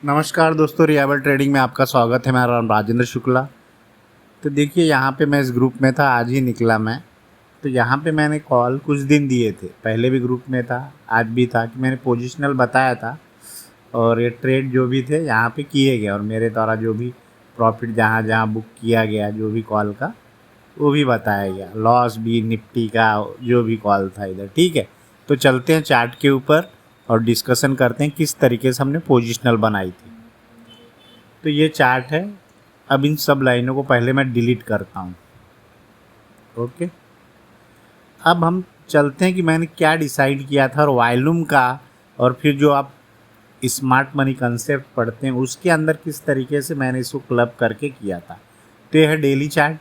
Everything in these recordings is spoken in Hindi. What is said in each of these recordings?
नमस्कार दोस्तों, रियाबल ट्रेडिंग में आपका स्वागत है। मेरा नाम राजेंद्र शुक्ला। तो देखिए, यहाँ पे मैं इस ग्रुप में था, आज ही निकला मैं। तो यहाँ पे मैंने कॉल कुछ दिन दिए थे, पहले भी ग्रुप में था, आज भी था, कि मैंने पोजीशनल बताया था और ये ट्रेड जो भी थे यहाँ पे किए गए और मेरे द्वारा जो भी प्रॉफिट जहाँ जहाँ बुक किया गया, जो भी कॉल का वो भी बताया गया, लॉस भी, निफ्टी का जो भी कॉल था इधर। ठीक है, तो चलते हैं चार्ट के ऊपर और डिस्कशन करते हैं किस तरीके से हमने पोजीशनल बनाई थी। तो ये चार्ट है। अब इन सब लाइनों को पहले मैं डिलीट करता हूँ। ओके, अब हम चलते हैं कि मैंने क्या डिसाइड किया था और वॉल्यूम का, और फिर जो आप स्मार्ट मनी कंसेप्ट पढ़ते हैं उसके अंदर किस तरीके से मैंने इसको क्लब करके किया था। तो यह है डेली चार्ट।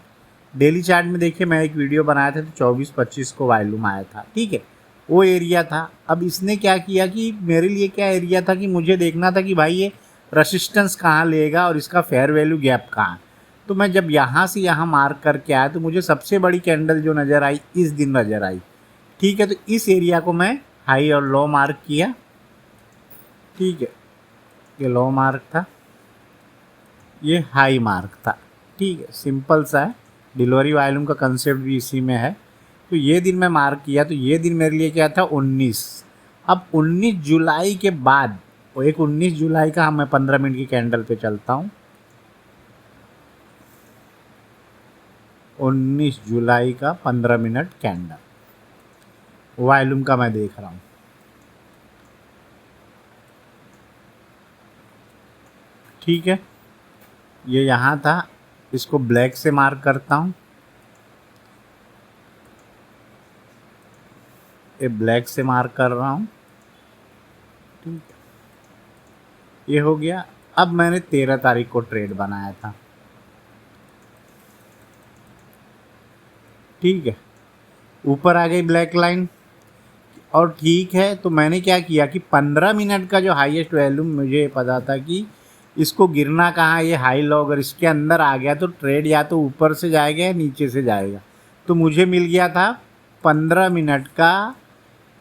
डेली चार्ट में देखिए, मैं एक वीडियो बनाया था तो 24-25 को वॉल्यूम आया था। ठीक है, वो एरिया था। अब इसने क्या किया कि मेरे लिए क्या एरिया था कि मुझे देखना था कि भाई ये रेसिस्टेंस कहाँ लेगा और इसका फेयर वैल्यू गैप कहाँ। तो मैं जब यहाँ से यहाँ मार्क करके आया तो मुझे सबसे बड़ी कैंडल जो नज़र आई इस दिन नज़र आई। ठीक है, तो इस एरिया को मैं हाई और लो मार्क किया। ठीक है, ये लो मार्क था, ये हाई मार्क था। ठीक है, सिंपल सा है। डिलीवरी वॉल्यूम का कंसेप्ट भी इसी में है। तो ये दिन मैं मार्क किया, तो ये दिन मेरे लिए क्या था, 19। अब 19 जुलाई के बाद, वो एक 19 जुलाई का, मैं 15 मिनट की कैंडल पे चलता हूँ। 19 जुलाई का 15 मिनट कैंडल वॉल्यूम का मैं देख रहा हूँ। ठीक है, ये यहाँ था, इसको ब्लैक से मार्क करता हूँ। ये ब्लैक से मार्क कर रहा हूँ। ठीक है, ये हो गया। अब मैंने 13 तारीख को ट्रेड बनाया था। ठीक है, ऊपर आ गई ब्लैक लाइन और ठीक है। तो मैंने क्या किया कि 15 मिनट का जो हाईएस्ट वैल्यूम, मुझे पता था कि इसको गिरना कहाँ, ये हाई लो अगर इसके अंदर आ गया तो ट्रेड या तो ऊपर से जाएगा या नीचे से जाएगा। तो मुझे मिल गया था 15 मिनट का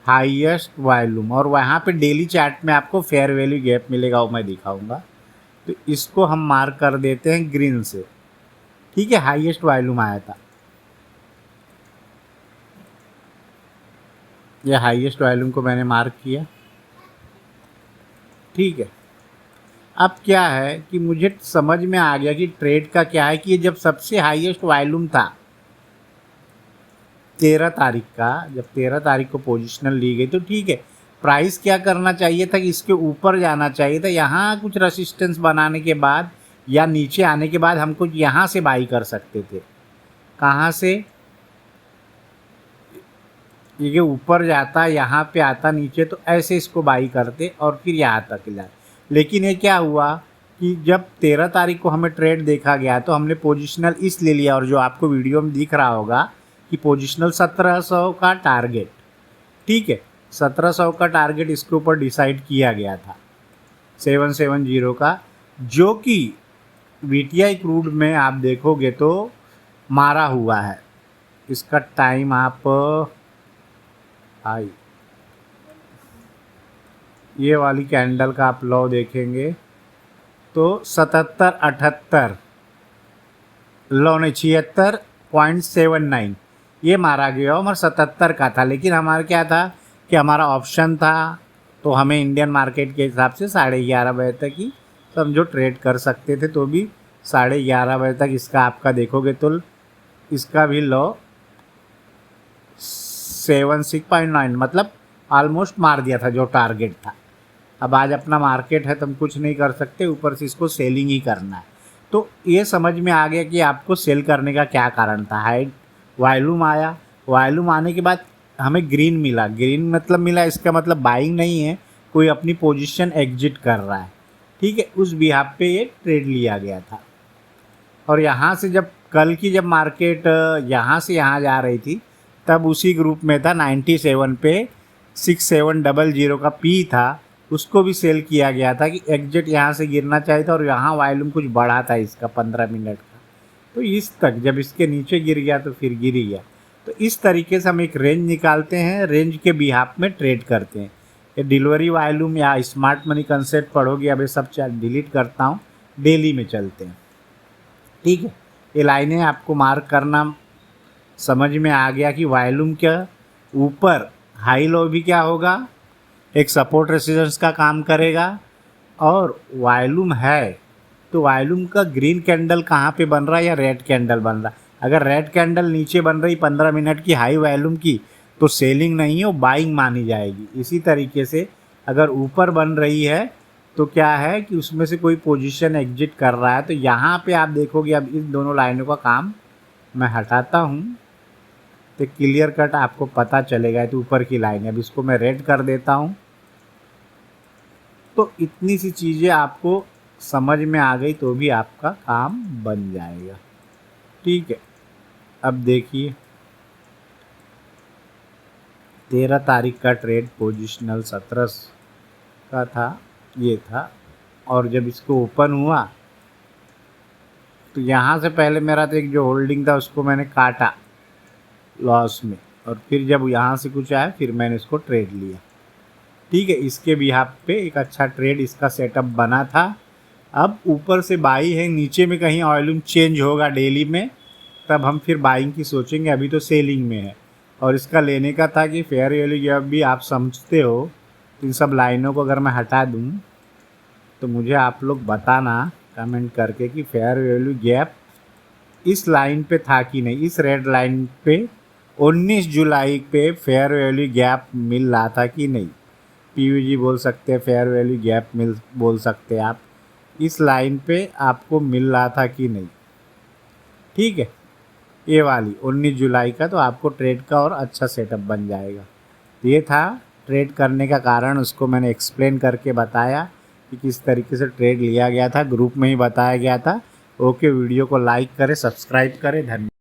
हाईएस्ट वॉल्यूम, और वहाँ पे डेली चार्ट में आपको फेयर वैल्यू गैप मिलेगा, वो मैं दिखाऊंगा। तो इसको हम मार्क कर देते हैं ग्रीन से। ठीक है, हाईएस्ट वॉल्यूम आया था, ये हाईएस्ट वॉल्यूम को मैंने मार्क किया। ठीक है, अब क्या है कि मुझे समझ में आ गया कि ट्रेड का क्या है कि ये जब सबसे हाईएस्ट वॉल्यूम था 13 तारीख का, जब 13 तारीख को पोजीशनल ली गई, तो ठीक है, प्राइस क्या करना चाहिए था कि इसके ऊपर जाना चाहिए था। यहाँ कुछ रेसिस्टेंस बनाने के बाद या नीचे आने के बाद हम कुछ यहाँ से बाई कर सकते थे। कहाँ से, ये ऊपर जाता, यहाँ पे आता नीचे, तो ऐसे इसको बाई करते और फिर यहाँ तक ला। लेकिन ये क्या हुआ कि जब 13 तारीख को हमें ट्रेड देखा गया तो हमने पोजीशनल इस ले लिया, और जो आपको वीडियो में दिख रहा होगा कि पोजीशनल 1700 का टारगेट। ठीक है, 1700 का टारगेट इसके ऊपर डिसाइड किया गया था, 770 का, जो कि VTI क्रूड में आप देखोगे तो मारा हुआ है। इसका टाइम आप ये वाली कैंडल का आप लो देखेंगे तो 77-78 लो ने 76.79 ये मारा गया, और 77 का था। लेकिन हमारा क्या था कि हमारा ऑप्शन था, तो हमें इंडियन मार्केट के हिसाब से 11:30 बजे तक ही समझो ट्रेड कर सकते थे। तो भी 11:30 बजे तक इसका आपका देखोगे तो इसका भी लो 76.9, मतलब ऑलमोस्ट मार दिया था जो टारगेट था। अब आज अपना मार्केट है तो हम कुछ नहीं कर सकते, ऊपर से इसको सेलिंग ही करना है। तो ये समझ में आ गया कि आपको सेल करने का क्या कारण था। हाई वॉल्यूम आया, वॉल्यूम आने के बाद हमें ग्रीन मिला। ग्रीन मतलब मिला, इसका मतलब बाइंग नहीं है, कोई अपनी पोजीशन एग्जिट कर रहा है। ठीक है, उस बिहाफ पे ये ट्रेड लिया गया था। और यहाँ से जब कल की जब मार्केट यहाँ से यहाँ जा रही थी, तब उसी ग्रुप में था 97 पे 6700 का पी था, उसको भी सेल किया गया था कि एग्जिट यहाँ से गिरना चाहिए था, और यहाँ वॉल्यूम कुछ बढ़ा था इसका 15 मिनट का। तो इस तक जब इसके नीचे गिर गया तो फिर गिर गया। तो इस तरीके से हम एक रेंज निकालते हैं, रेंज के बिहाफ में ट्रेड करते हैं। ये डिलीवरी वॉल्यूम या स्मार्ट मनी कंसेप्ट पढ़ोगे। अब ये सब डिलीट करता हूँ, डेली में चलते हैं। ठीक है, ये लाइनें आपको मार्क करना समझ में आ गया कि वॉल्यूम के ऊपर हाई लो भी क्या होगा, एक सपोर्ट रेजिस्टेंस का काम करेगा। और वॉल्यूम है तो वॉल्यूम का ग्रीन कैंडल कहाँ पे बन रहा है या रेड कैंडल बन रहा है। अगर रेड कैंडल नीचे बन रही 15 मिनट की हाई वॉल्यूम की तो सेलिंग नहीं है, वो बाइंग मानी जाएगी। इसी तरीके से अगर ऊपर बन रही है तो क्या है कि उसमें से कोई पोजीशन एग्जिट कर रहा है। तो यहाँ पे आप देखोगे, अब इन दोनों लाइनों का काम मैं हटाता हूँ तो क्लियर कट आपको पता चलेगा। तो ऊपर की लाइन है, अब इसको मैं रेड कर देता हूँ। तो इतनी सी चीज़ें आपको समझ में आ गई तो भी आपका काम बन जाएगा। ठीक है, अब देखिए 13 तारीख का ट्रेड पोजिशनल 17 का था, ये था। और जब इसको ओपन हुआ तो यहाँ से पहले मेरा तो एक जो होल्डिंग था उसको मैंने काटा लॉस में, और फिर जब यहाँ से कुछ आया फिर मैंने इसको ट्रेड लिया। ठीक है, इसके बिहाफ पे एक अच्छा ट्रेड इसका सेटअप बना था। अब ऊपर से बाई है, नीचे में कहीं वॉल्यूम चेंज होगा डेली में, तब हम फिर बाइंग की सोचेंगे। अभी तो सेलिंग में है। और इसका लेने का था कि फेयर वैल्यू गैप भी आप समझते हो। तो इन सब लाइनों को अगर मैं हटा दूं तो मुझे आप लोग बताना कमेंट करके कि फेयर वैल्यू गैप इस लाइन पे था कि नहीं। इस रेड लाइन पे 19 जुलाई पे फेयर वैल्यू गैप मिल रहा था कि नहीं। पीवीजी बोल सकते हैं, फेयर वैल्यू गैप मिल बोल सकते हैं आप। इस लाइन पे आपको मिल रहा था कि नहीं। ठीक है, ये वाली 19 जुलाई का, तो आपको ट्रेड का और अच्छा सेटअप बन जाएगा। तो ये था ट्रेड करने का कारण, उसको मैंने एक्सप्लेन करके बताया कि किस तरीके से ट्रेड लिया गया था, ग्रुप में ही बताया गया था। ओके, वीडियो को लाइक करें, सब्सक्राइब करें। धन्यवाद।